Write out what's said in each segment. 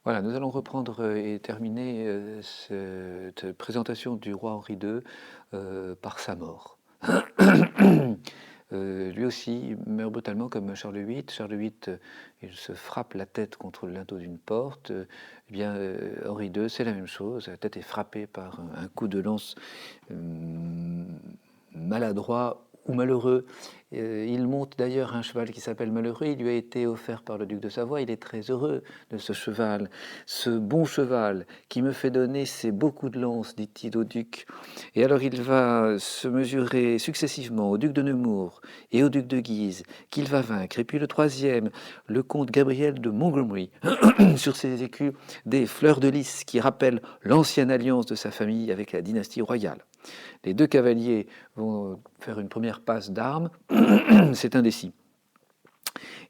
Voilà, nous allons reprendre et terminer cette présentation du roi Henri II par sa mort. Lui aussi meurt brutalement comme Charles VIII. Charles VIII, il se frappe la tête contre le linteau d'une porte. Eh bien, Henri II, c'est la même chose. La tête est frappée par un coup de lance maladroit ou malheureux. Il monte d'ailleurs un cheval qui s'appelle Malheureux. Il lui a été offert par le duc de Savoie. Il est très heureux de ce cheval. Ce bon cheval qui me fait donner ces beaux coups de lance, dit-il au duc. Et alors il va se mesurer successivement au duc de Nemours et au duc de Guise, qu'il va vaincre. Et puis le troisième, le comte Gabriel de Montgomery, sur ses écus des fleurs de lys qui rappellent l'ancienne alliance de sa famille avec la dynastie royale. Les deux cavaliers vont faire une première passe d'armes. C'est indécis.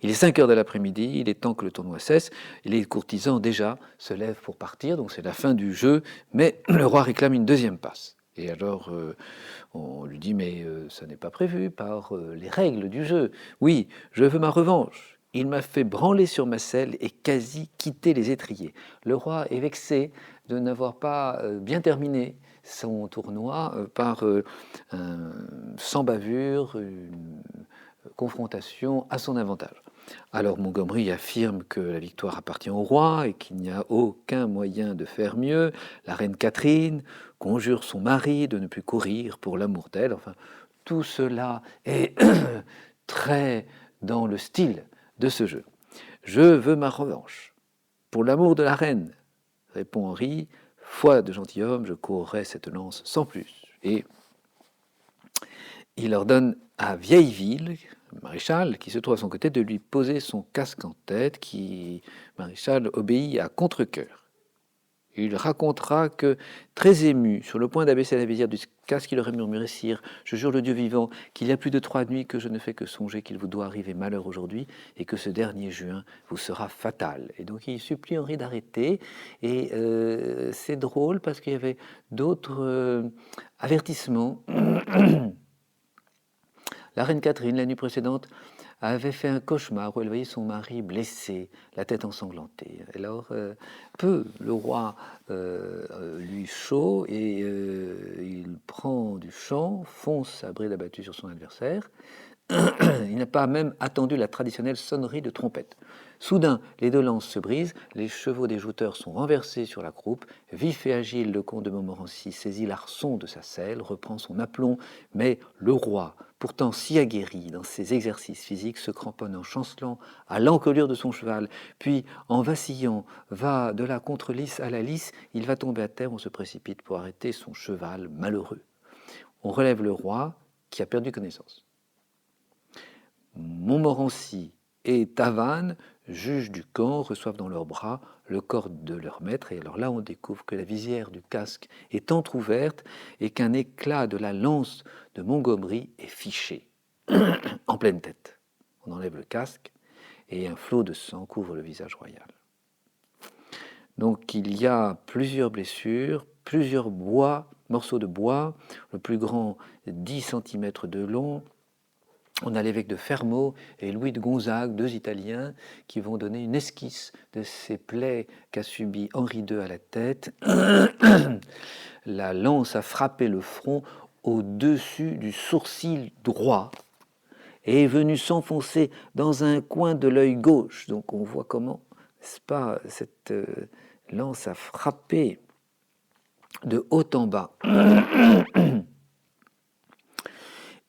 Il est 5 heures de l'après-midi, il est temps que le tournoi cesse. Les courtisans déjà se lèvent pour partir, donc c'est la fin du jeu, mais le roi réclame une deuxième passe. Et alors on lui dit mais ça n'est pas prévu par les règles du jeu. Oui, je veux ma revanche. Il m'a fait branler sur ma selle et quasi quitter les étriers. Le roi est vexé de n'avoir pas bien terminé son tournoi par sans bavure, une confrontation à son avantage. Alors Montgomery affirme que la victoire appartient au roi et qu'il n'y a aucun moyen de faire mieux. La reine Catherine conjure son mari de ne plus courir pour l'amour d'elle. Enfin, tout cela est très dans le style de ce jeu. Je veux ma revanche. Pour l'amour de la reine, répond Henri, foi de gentilhomme, je courrai cette lance sans plus. Et il ordonne à Vieilleville, le maréchal, qui se trouve à son côté, de lui poser son casque en tête, qui, maréchal, obéit à contre-cœur. Il racontera que, très ému, sur le point d'abaisser la visière du casque, il aurait murmuré: Sire, je jure le Dieu vivant qu'il y a plus de 3 nuits que je ne fais que songer qu'il vous doit arriver malheur aujourd'hui et que ce dernier juin vous sera fatal. Et donc il supplie Henri d'arrêter. Et c'est drôle parce qu'il y avait d'autres avertissements. La reine Catherine, la nuit précédente, avait fait un cauchemar où elle voyait son mari blessé, la tête ensanglantée. Alors, peu le roi lui chaud et il prend du champ, fonce à bride abattue sur son adversaire. Il n'a pas même attendu la traditionnelle sonnerie de trompette. Soudain, les deux lances se brisent, les chevaux des jouteurs sont renversés sur la croupe. Vif et agile, le comte de Montmorency saisit l'arçon de sa selle, reprend son aplomb, mais le roi, pourtant si aguerri dans ses exercices physiques, se cramponne en chancelant à l'encolure de son cheval, puis en vacillant, va de la contre-lisse à la lisse, il va tomber à terre, on se précipite pour arrêter son cheval malheureux. On relève le roi qui a perdu connaissance. Montmorency et Tavannes, juges du camp, reçoivent dans leurs bras le corps de leur maître. Et alors là, on découvre que la visière du casque est entr'ouverte et qu'un éclat de la lance de Montgomery est fiché en pleine tête. On enlève le casque et un flot de sang couvre le visage royal. Donc il y a plusieurs blessures, plusieurs morceaux de bois, le plus grand 10 cm de long. On a l'évêque de Fermo et Louis de Gonzague, 2 Italiens, qui vont donner une esquisse de ces plaies qu'a subi Henri II à la tête. La lance a frappé le front au-dessus du sourcil droit et est venue s'enfoncer dans un coin de l'œil gauche. Donc on voit comment, n'est-ce pas, cette lance a frappé de haut en bas.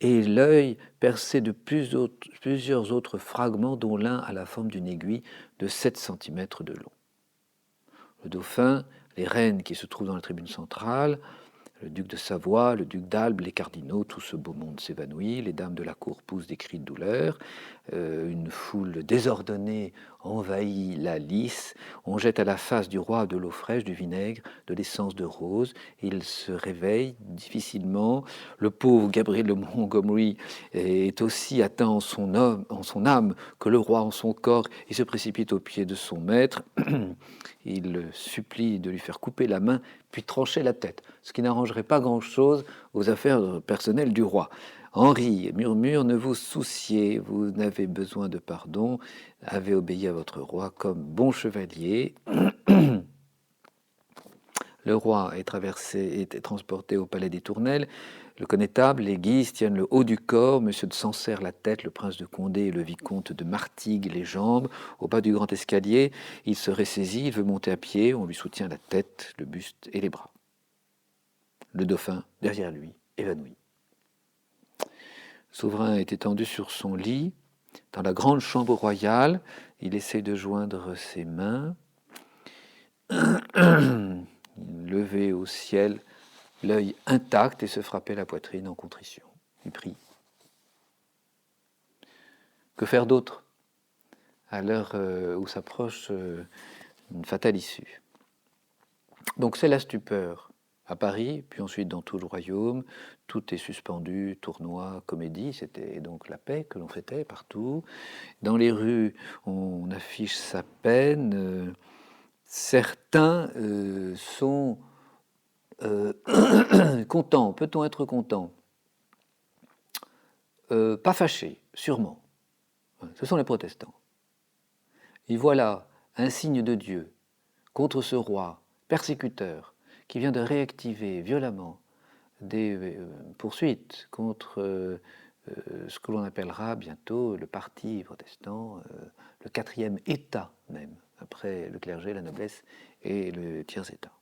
Et l'œil percé de plusieurs autres fragments, dont l'un a la forme d'une aiguille de 7 cm de long. Le dauphin, les reines qui se trouvent dans la tribune centrale, le duc de Savoie, le duc d'Albe, les cardinaux, tout ce beau monde s'évanouit, les dames de la cour poussent des cris de douleur, une foule désordonnée envahit la lice, on jette à la face du roi de l'eau fraîche, du vinaigre, de l'essence de rose, il se réveille difficilement, le pauvre Gabriel de Montgomery est aussi atteint en son âme que le roi en son corps, il se précipite aux pieds de son maître, il supplie de lui faire couper la main, puis trancher la tête, ce qui n'arrangerait pas grand-chose aux affaires personnelles du roi. Henri murmure: ne vous souciez, vous n'avez besoin de pardon, avez obéi à votre roi comme bon chevalier. Le roi est transporté au palais des Tournelles. Le connétable, les Guises tiennent le haut du corps, Monsieur de Sancerre la tête, le prince de Condé et le vicomte de Martigues les jambes. Au bas du grand escalier, il se ressaisit, il veut monter à pied, on lui soutient la tête, le buste et les bras. Le dauphin, derrière lui, évanoui. Le souverain est étendu sur son lit. Dans la grande chambre royale, il essaie de joindre ses mains. Levé au ciel, l'œil intact et se frapper la poitrine en contrition. Il prie. Que faire d'autre à l'heure où s'approche une fatale issue? Donc c'est la stupeur à Paris, puis ensuite dans tout le royaume. Tout est suspendu, tournoi, comédie. C'était donc la paix que l'on fêtait partout. Dans les rues, on affiche sa peine. Certains sont contents. Peut-on être content? Pas fâchés, sûrement. Ce sont les protestants. Et voilà un signe de Dieu contre ce roi persécuteur qui vient de réactiver violemment des poursuites contre ce que l'on appellera bientôt le parti protestant, le quatrième État même, après le clergé, la noblesse et le tiers-État.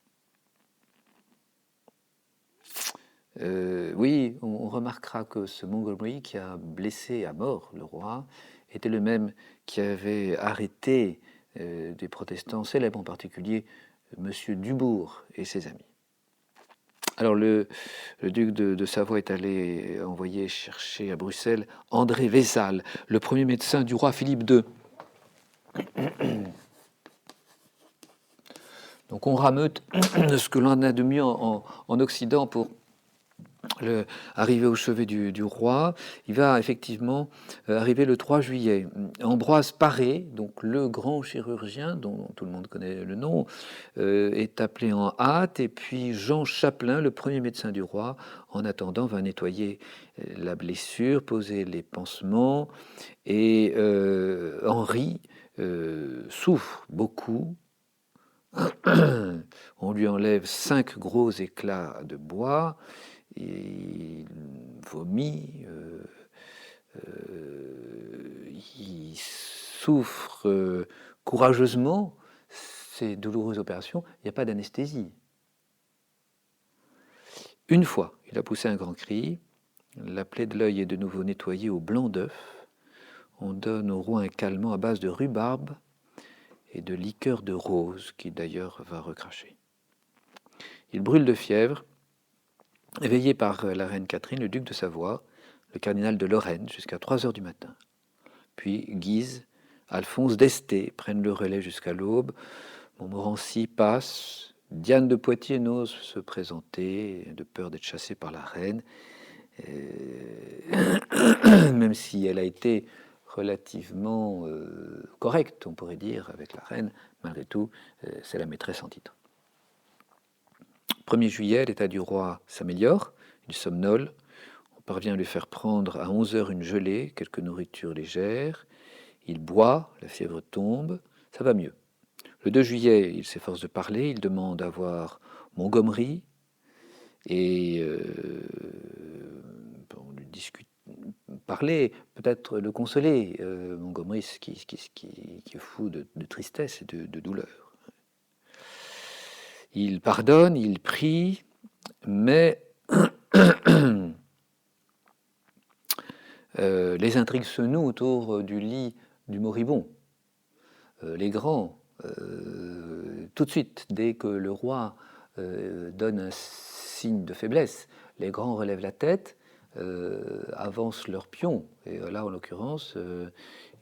Oui, on remarquera que ce Montgomery qui a blessé à mort le roi était le même qui avait arrêté des protestants célèbres, en particulier Monsieur Dubourg et ses amis. Alors le duc de Savoie est allé envoyer chercher à Bruxelles André Vézal, le premier médecin du roi Philippe II. Donc on rameute ce que l'on a de mieux en Occident pour arriver au chevet du roi. Il va effectivement arriver le 3 juillet. Ambroise Paré, donc le grand chirurgien dont tout le monde connaît le nom, est appelé en hâte, et puis Jean Chapelain, le premier médecin du roi, en attendant, va nettoyer la blessure, poser les pansements, et Henri souffre beaucoup. On lui enlève 5 gros éclats de bois, il vomit, il souffre courageusement ces douloureuses opérations. Il n'y a pas d'anesthésie. Une fois, il a poussé un grand cri, la plaie de l'œil est de nouveau nettoyée au blanc d'œuf. On donne au roi un calmant à base de rhubarbe et de liqueur de rose, qui d'ailleurs va recracher. Il brûle de fièvre, éveillé par la reine Catherine, le duc de Savoie, le cardinal de Lorraine, jusqu'à 3 heures du matin. Puis Guise, Alphonse d'Este prennent le relais jusqu'à l'aube. Montmorency passe. Diane de Poitiers n'ose se présenter, de peur d'être chassée par la reine, même si elle a été relativement correcte, on pourrait dire, avec la reine. Malgré tout, c'est la maîtresse en titre. 1er juillet, l'état du roi s'améliore, il somnole. On parvient à lui faire prendre à 11 heures une gelée, quelques nourritures légères. Il boit, la fièvre tombe, ça va mieux. Le 2 juillet, il s'efforce de parler, il demande à voir Montgomery, et on lui discute, parler, peut-être le consoler. Montgomery, qui est fou de tristesse et de douleur. Il pardonne, il prie, mais les intrigues se nouent autour du lit du moribond. Les grands, tout de suite, dès que le roi donne un signe de faiblesse, les grands relèvent la tête, avancent leurs pions. Et là, en l'occurrence,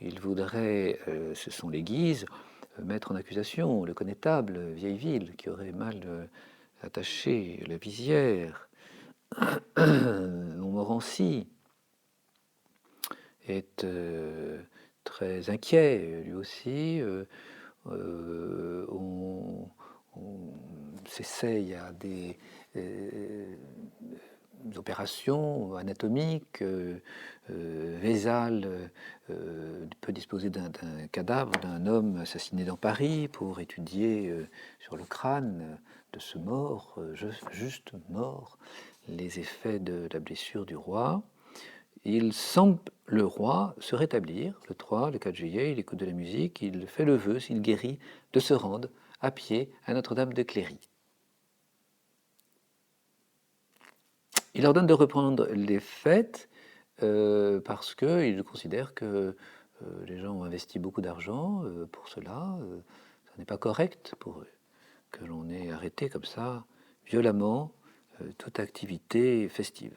ils voudraient, ce sont les Guises, mettre en accusation le connétable Vieilleville, qui aurait mal attaché la visière. Montmorency est très inquiet, lui aussi. On s'essaye à des opérations anatomiques. Vézal peut disposer d'un cadavre d'un homme assassiné dans Paris pour étudier sur le crâne de ce mort, juste mort, les effets de la blessure du roi. Il semble le roi se rétablir le 3, le 4 juillet, il écoute de la musique, il fait le vœu, s'il guérit, de se rendre à pied à Notre-Dame de Cléry. Il ordonne de reprendre les fêtes parce qu'il considère que les gens ont investi beaucoup d'argent pour cela. Ce n'est pas correct pour eux que l'on ait arrêté comme ça, violemment, toute activité festive.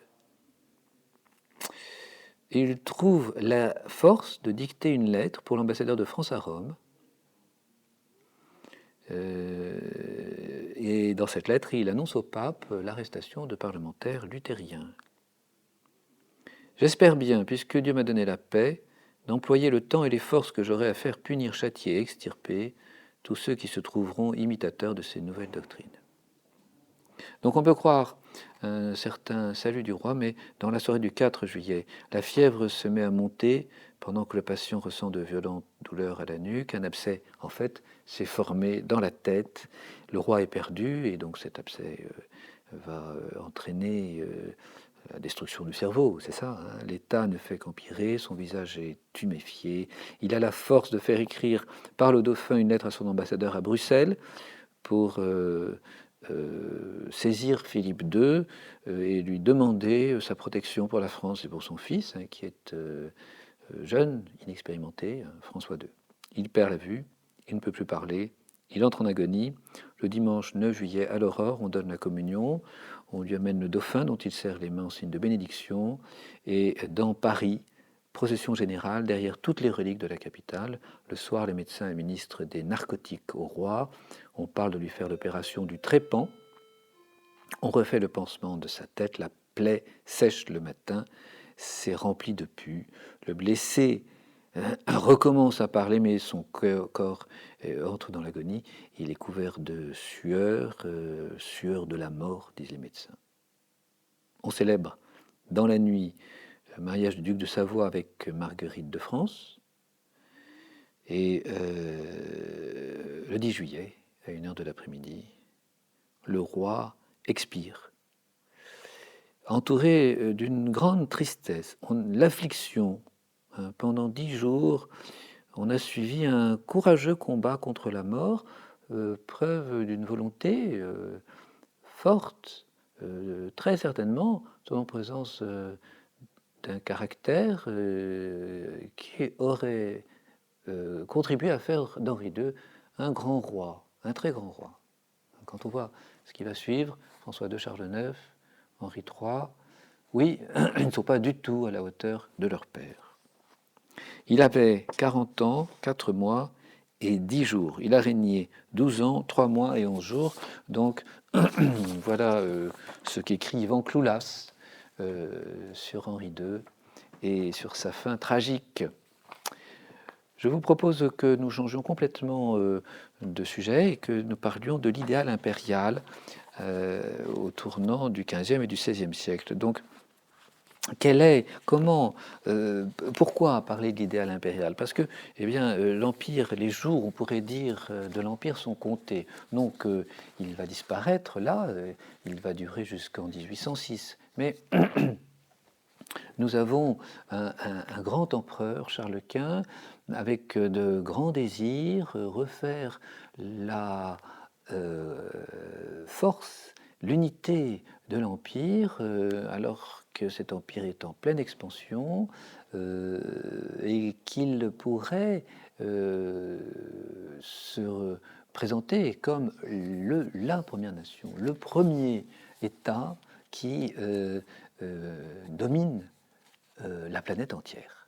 Il trouve la force de dicter une lettre pour l'ambassadeur de France à Rome. Et dans cette lettre, il annonce au pape l'arrestation de parlementaires luthériens. J'espère bien, puisque Dieu m'a donné la paix, d'employer le temps et les forces que j'aurai à faire punir, châtier et extirper tous ceux qui se trouveront imitateurs de ces nouvelles doctrines. Donc on peut croire un certain salut du roi, mais dans la soirée du 4 juillet, la fièvre se met à monter pendant que le patient ressent de violentes douleurs à la nuque. Un abcès, en fait, s'est formé dans la tête. Le roi est perdu et donc cet abcès va entraîner la destruction du cerveau, c'est ça. Hein. L'état ne fait qu'empirer, son visage est tuméfié. Il a la force de faire écrire par le dauphin une lettre à son ambassadeur à Bruxelles pour saisir Philippe II et lui demander sa protection pour la France et pour son fils, hein, qui est jeune, inexpérimenté, hein, François II. Il perd la vue, il ne peut plus parler, il entre en agonie. Le dimanche 9 juillet, à l'aurore, on donne la communion, on lui amène le dauphin dont il serre les mains en signe de bénédiction, et dans Paris, procession générale derrière toutes les reliques de la capitale. Le soir, les médecins administrent des narcotiques au roi. On parle de lui faire l'opération du trépan. On refait le pansement de sa tête. La plaie sèche le matin. C'est rempli de pus. Le blessé recommence à parler, mais son corps entre dans l'agonie. Il est couvert de sueur, sueur de la mort, disent les médecins. On célèbre dans la nuit le mariage du duc de Savoie avec Marguerite de France. Et le 10 juillet, à 1h de l'après-midi, le roi expire, entouré d'une grande tristesse, l'affliction. Pendant 10 jours, on a suivi un courageux combat contre la mort, preuve d'une volonté forte, très certainement, en présence d'un caractère qui aurait contribué à faire d'Henri II un grand roi, un très grand roi. Quand on voit ce qui va suivre, François II, Charles IX, Henri III, oui, ils ne sont pas du tout à la hauteur de leur père. Il avait 40 ans, 4 mois et 10 jours. Il a régné 12 ans, 3 mois et 11 jours. Donc, voilà ce qu'écrit Yvan Cloulas sur Henri II et sur sa fin tragique. Je vous propose que nous changions complètement de sujet et que nous parlions de l'idéal impérial au tournant du XVe et du XVIe siècle. Donc, pourquoi parler de l'idéal impérial? Parce que, eh bien, l'Empire, les jours, on pourrait dire, de l'Empire sont comptés. Donc, il va disparaître là, il va durer jusqu'en 1806. Mais nous avons un grand empereur, Charles Quint, avec de grands désirs, refaire la force, l'unité de l'Empire, alors que cet empire est en pleine expansion et qu'il pourrait se présenter comme la première nation, le premier État qui domine la planète entière.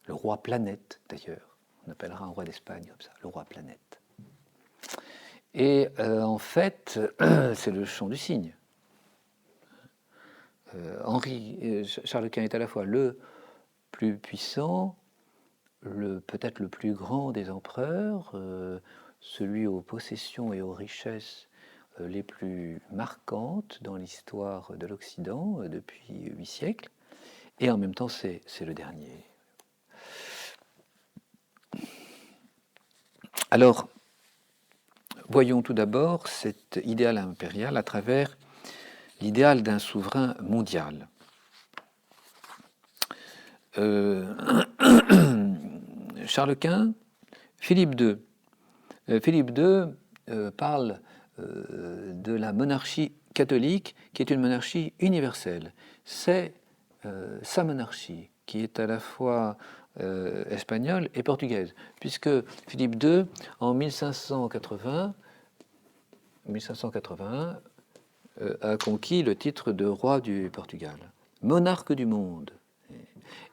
Le roi planète, d'ailleurs. On appellera un roi d'Espagne comme ça, le roi planète. Et en fait, c'est le chant du cygne. Charles Quint est à la fois le plus puissant, peut-être le plus grand des empereurs, celui aux possessions et aux richesses les plus marquantes dans l'histoire de l'Occident depuis 8 siècles, et en même temps c'est le dernier. Alors, voyons tout d'abord cet idéal impérial à travers l'idéal d'un souverain mondial. Charles Quint, Philippe II. Philippe II parle de la monarchie catholique qui est une monarchie universelle. C'est sa monarchie qui est à la fois espagnole et portugaise, puisque Philippe II, en 1581, a conquis le titre de roi du Portugal, monarque du monde,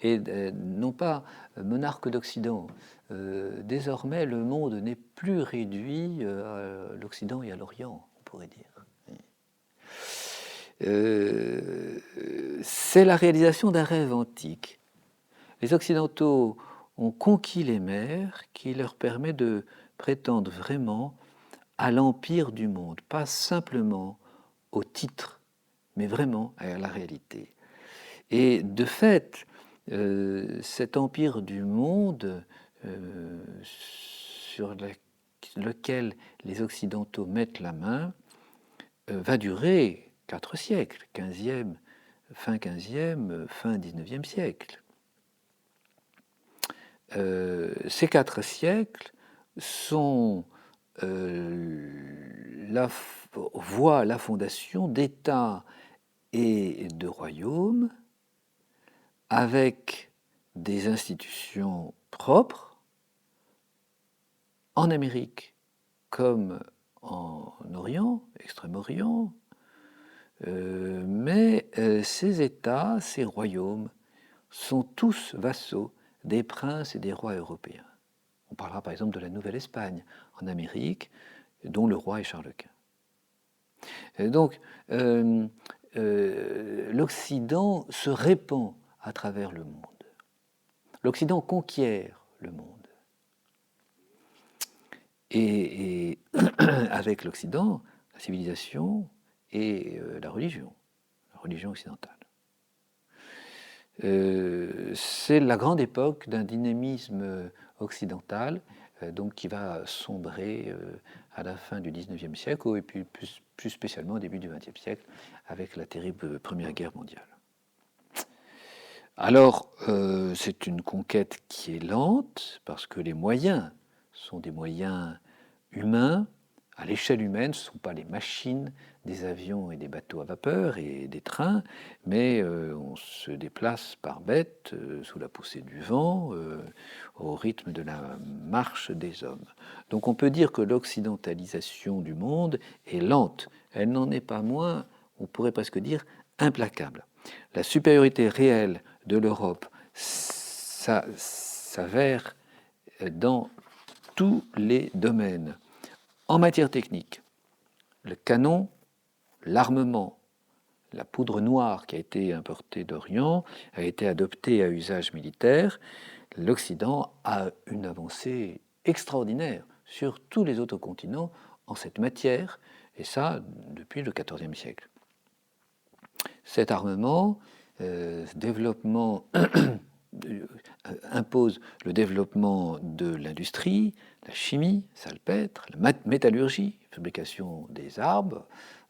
et non pas monarque d'Occident. Désormais, le monde n'est plus réduit à l'Occident et à l'Orient, on pourrait dire. C'est la réalisation d'un rêve antique. Les Occidentaux ont conquis les mers qui leur permet de prétendre vraiment à l'empire du monde, pas simplement au titre, mais vraiment à la réalité. Et de fait, cet empire du monde sur lequel les Occidentaux mettent la main va durer 4 siècles, 15e, fin 15e, fin 19e siècle. Ces 4 siècles voient la fondation d'États et de royaumes avec des institutions propres en Amérique comme en Orient, Extrême-Orient, mais ces États, ces royaumes sont tous vassaux des princes et des rois européens. On parlera par exemple de la Nouvelle-Espagne en Amérique, dont le roi est Charles Quint. Donc, l'Occident se répand à travers le monde. L'Occident conquiert le monde. Et avec l'Occident, la civilisation et la religion occidentale. C'est la grande époque d'un dynamisme occidental, donc qui va sombrer à la fin du XIXe siècle, et puis plus spécialement au début du XXe siècle, avec la terrible Première Guerre mondiale. Alors, c'est une conquête qui est lente, parce que les moyens sont des moyens humains, à l'échelle humaine. Ce ne sont pas les machines, des avions et des bateaux à vapeur et des trains, mais on se déplace par bête, sous la poussée du vent, au rythme de la marche des hommes. Donc on peut dire que l'occidentalisation du monde est lente. Elle n'en est pas moins, on pourrait presque dire, implacable. La supériorité réelle de l'Europe s'avère dans tous les domaines. En matière technique, le canon, l'armement, la poudre noire qui a été importée d'Orient a été adoptée à usage militaire. L'Occident a une avancée extraordinaire sur tous les autres continents en cette matière, et ça depuis le XIVe siècle. Cet armement, développement impose le développement de l'industrie, la chimie, salpêtre, la métallurgie, fabrication des armes,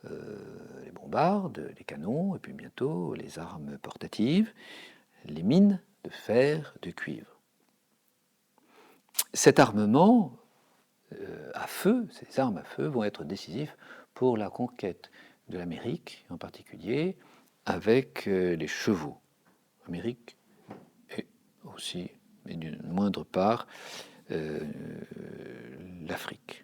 les bombardes, les canons, et puis bientôt les armes portatives, les mines de fer, de cuivre. Cet armement à feu, ces armes à feu, vont être décisifs pour la conquête de l'Amérique, en particulier avec les chevaux. L'Amérique et aussi, mais d'une moindre part, l'Afrique.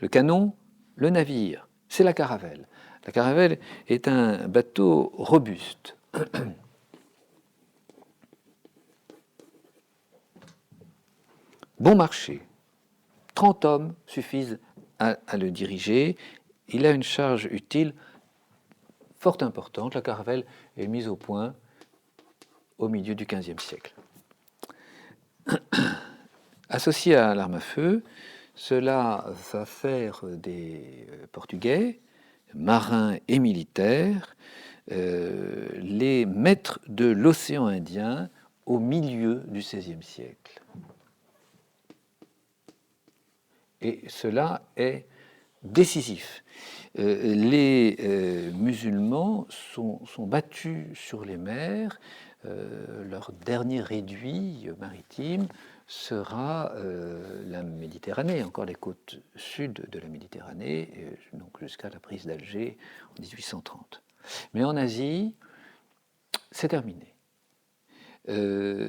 Le canon, le navire, c'est la caravelle. La caravelle est un bateau robuste. Bon marché. 30 hommes suffisent à le diriger. Il a une charge utile fort importante. La caravelle est mise au point au milieu du XVe siècle. Associé à l'arme à feu, cela va faire des Portugais, marins et militaires, les maîtres de l'océan Indien au milieu du XVIe siècle. Et cela est décisif. Les musulmans sont battus sur les mers. Leur dernier réduit maritime sera la Méditerranée, encore les côtes sud de la Méditerranée, donc jusqu'à la prise d'Alger en 1830. Mais en Asie, c'est terminé.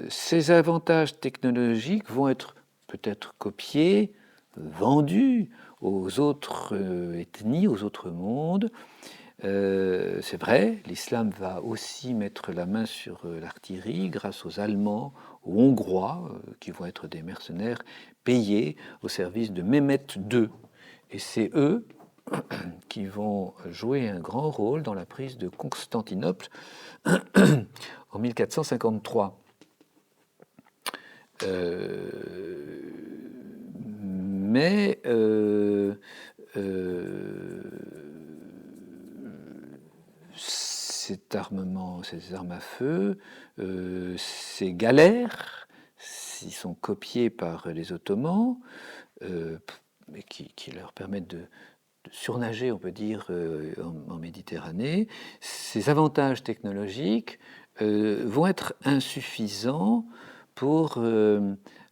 Ces avantages technologiques vont être peut-être copiés, vendus aux autres ethnies, aux autres mondes. C'est vrai, l'islam va aussi mettre la main sur l'artillerie grâce aux Allemands, aux Hongrois, qui vont être des mercenaires payés au service de Mehmet II. Et c'est eux qui vont jouer un grand rôle dans la prise de Constantinople en 1453. Mais cet armement, ces armes à feu, ces galères, ils sont copiés par les Ottomans, mais qui leur permettent de surnager, on peut dire, en Méditerranée. Ces avantages technologiques vont être insuffisants pour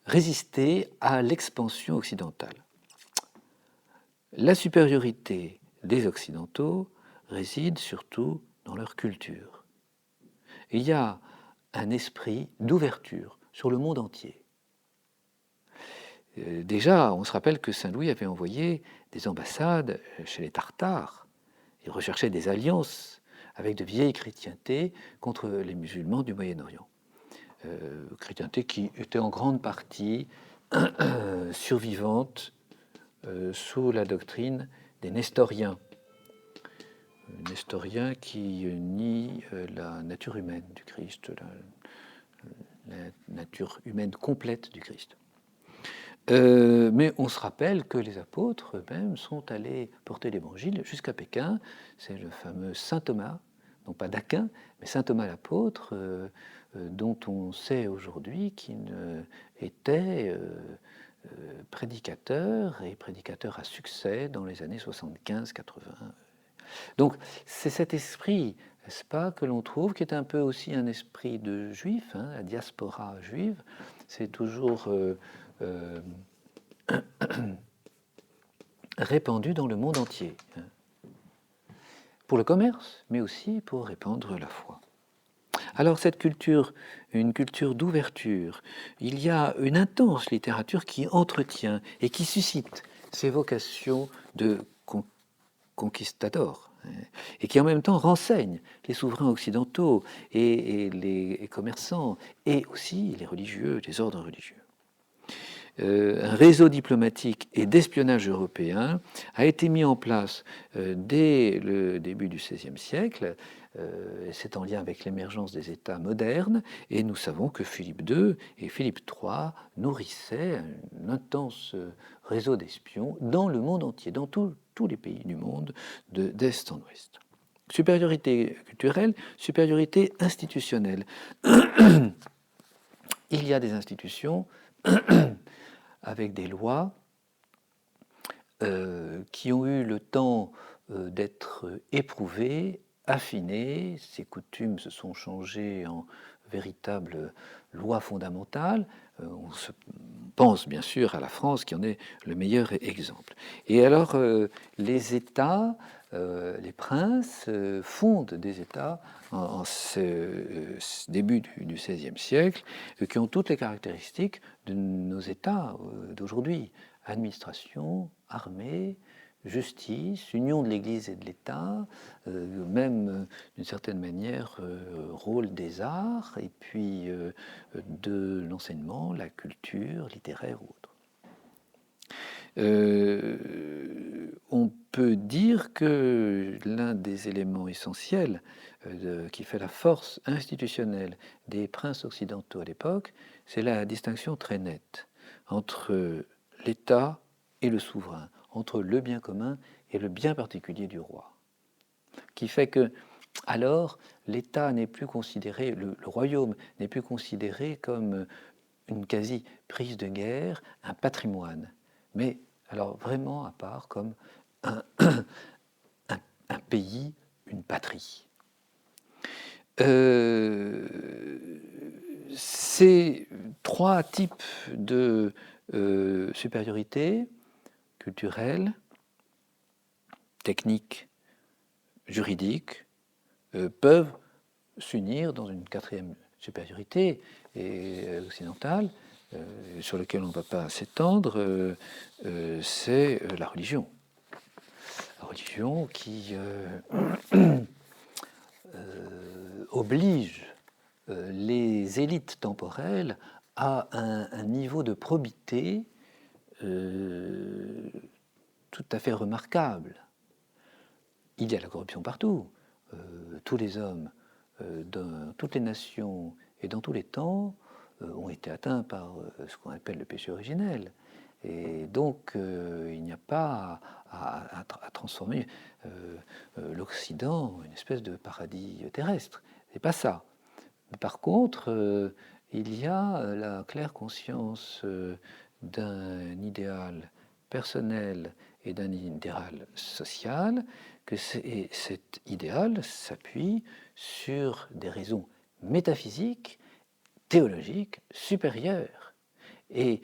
résister à l'expansion occidentale. La supériorité des Occidentaux réside surtout dans leur culture. Il y a un esprit d'ouverture sur le monde entier. Déjà, on se rappelle que Saint-Louis avait envoyé des ambassades chez les Tartares. Il recherchait des alliances avec de vieilles chrétientés contre les musulmans du Moyen-Orient. Chrétientés qui étaient en grande partie survivantes sous la doctrine des Nestoriens. Nestoriens qui nient la nature humaine du Christ, la nature humaine complète du Christ. Mais on se rappelle que les apôtres eux-mêmes sont allés porter l'évangile jusqu'à Pékin. C'est le fameux saint Thomas, non pas d'Aquin, mais saint Thomas l'apôtre, dont on sait aujourd'hui qu'il était prédicateur et prédicateur à succès dans les années 75-80. Donc c'est cet esprit, n'est-ce pas, que l'on trouve, qui est un peu aussi un esprit de juif, hein, la diaspora juive. C'est toujours répandu dans le monde entier, hein, pour le commerce, mais aussi pour répandre la foi. Alors cette culture, une culture d'ouverture, il y a une intense littérature qui entretient et qui suscite ces vocations de conquistadors, hein, et qui en même temps renseigne les souverains occidentaux et les commerçants, et aussi les religieux, les ordres religieux. Un réseau diplomatique et d'espionnage européen a été mis en place dès le début du XVIe siècle. C'est en lien avec l'émergence des États modernes, et nous savons que Philippe II et Philippe III nourrissaient un intense réseau d'espions dans le monde entier, dans tous les pays du monde, d'est en ouest. Supériorité culturelle, supériorité institutionnelle. Il y a des institutions avec des lois qui ont eu le temps d'être éprouvées, affinées. Ces coutumes se sont changées en véritables lois fondamentales. On pense bien sûr à la France qui en est le meilleur exemple. Et alors les États, les princes fondent des États en ce début du XVIe siècle, qui ont toutes les caractéristiques de nos États d'aujourd'hui. Administration, armée, justice, union de l'Église et de l'État, même d'une certaine manière rôle des arts, et puis de l'enseignement, la culture littéraire ou autre. On peut dire que l'un des éléments essentiels qui fait la force institutionnelle des princes occidentaux à l'époque, c'est la distinction très nette entre l'État et le souverain, entre le bien commun et le bien particulier du roi. Qui fait que, alors, l'État n'est plus considéré, le royaume n'est plus considéré comme une quasi-prise de guerre, un patrimoine, mais alors vraiment à part comme un, un pays, une patrie. Ces trois types de supériorité culturelle, technique, juridique, peuvent s'unir dans une quatrième supériorité occidentale, sur laquelle on ne va pas s'étendre, c'est la religion. La religion qui oblige les élites temporelles à un niveau de probité tout à fait remarquable. Il y a la corruption partout. Tous les hommes, dans toutes les nations et dans tous les temps, ont été atteints par ce qu'on appelle le péché originel. Et donc, il n'y a pas à transformer l'Occident en une espèce de paradis terrestre. C'est pas ça. Par contre, il y a la claire conscience d'un idéal personnel et d'un idéal social, que cet idéal s'appuie sur des raisons métaphysiques, théologiques, supérieures, et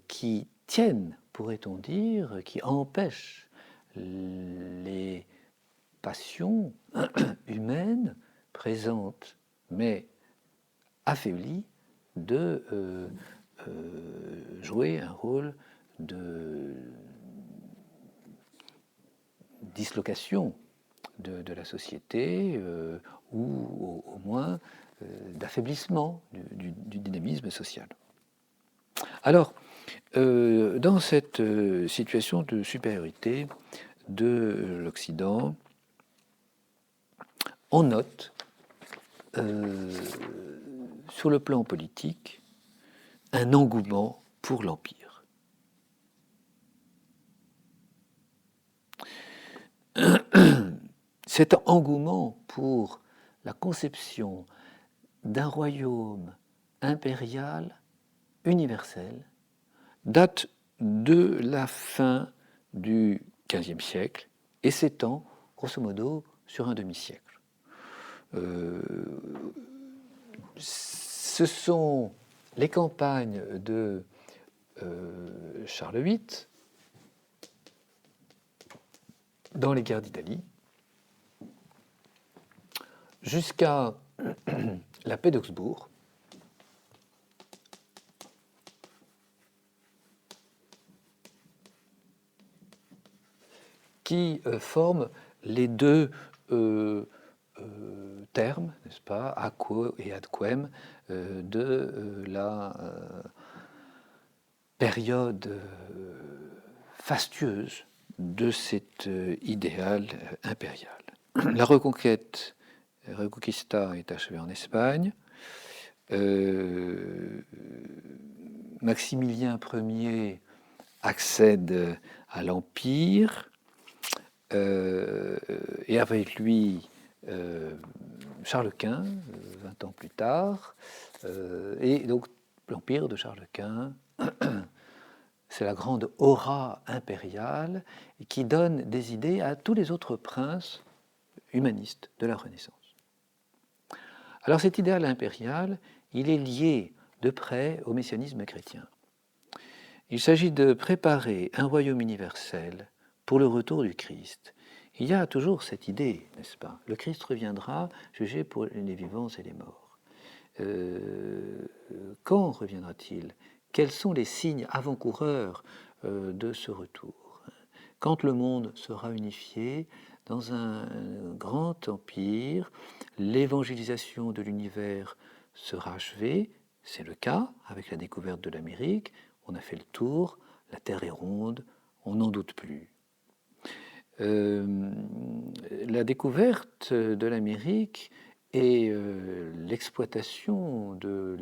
qui tiennent, pourrait-on dire, qui empêchent les passions humaines présentes, mais affaiblies, de jouer un rôle de dislocation de la société ou au moins d'affaiblissement du dynamisme social. Alors, dans cette situation de supériorité de l'Occident, on note sur le plan politique un engouement pour l'Empire. Cet engouement pour la conception d'un royaume impérial universel date de la fin du XVe siècle et s'étend grosso modo sur un demi-siècle. Ce sont les campagnes de Charles VIII dans les guerres d'Italie jusqu'à la paix d'Augsbourg, qui forment les deux termes, n'est-ce pas, aquo et ad quem, de la période fastueuse de cet idéal impérial. La reconquête, Reconquista est achevée en Espagne. Maximilien Ier accède à l'Empire et avec lui Charles Quint, 20 ans plus tard, et donc l'Empire de Charles Quint, c'est la grande aura impériale qui donne des idées à tous les autres princes humanistes de la Renaissance. Alors cet idéal impérial, il est lié de près au messianisme chrétien. Il s'agit de préparer un royaume universel pour le retour du Christ. Il y a toujours cette idée, n'est-ce pas? Le Christ reviendra juger pour les vivants et les morts. Quand reviendra-t-il? Quels sont les signes avant-coureurs de ce retour? Quand le monde sera unifié dans un grand empire, l'évangélisation de l'univers sera achevée. C'est le cas avec la découverte de l'Amérique. On a fait le tour, la Terre est ronde, on n'en doute plus. La découverte de l'Amérique et l'exploitation de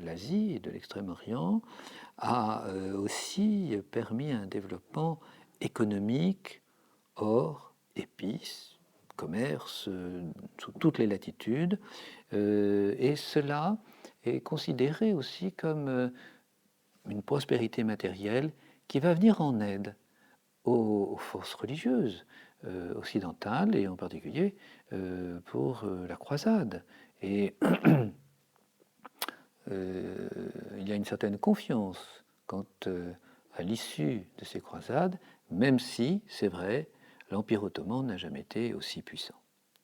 l'Asie et de l'Extrême-Orient a aussi permis un développement économique, or, épices, commerce, sous toutes les latitudes, et cela est considéré aussi comme une prospérité matérielle qui va venir en aide aux forces religieuses occidentales, et en particulier pour la croisade. Et il y a une certaine confiance quant à l'issue de ces croisades, même si, c'est vrai, l'Empire ottoman n'a jamais été aussi puissant.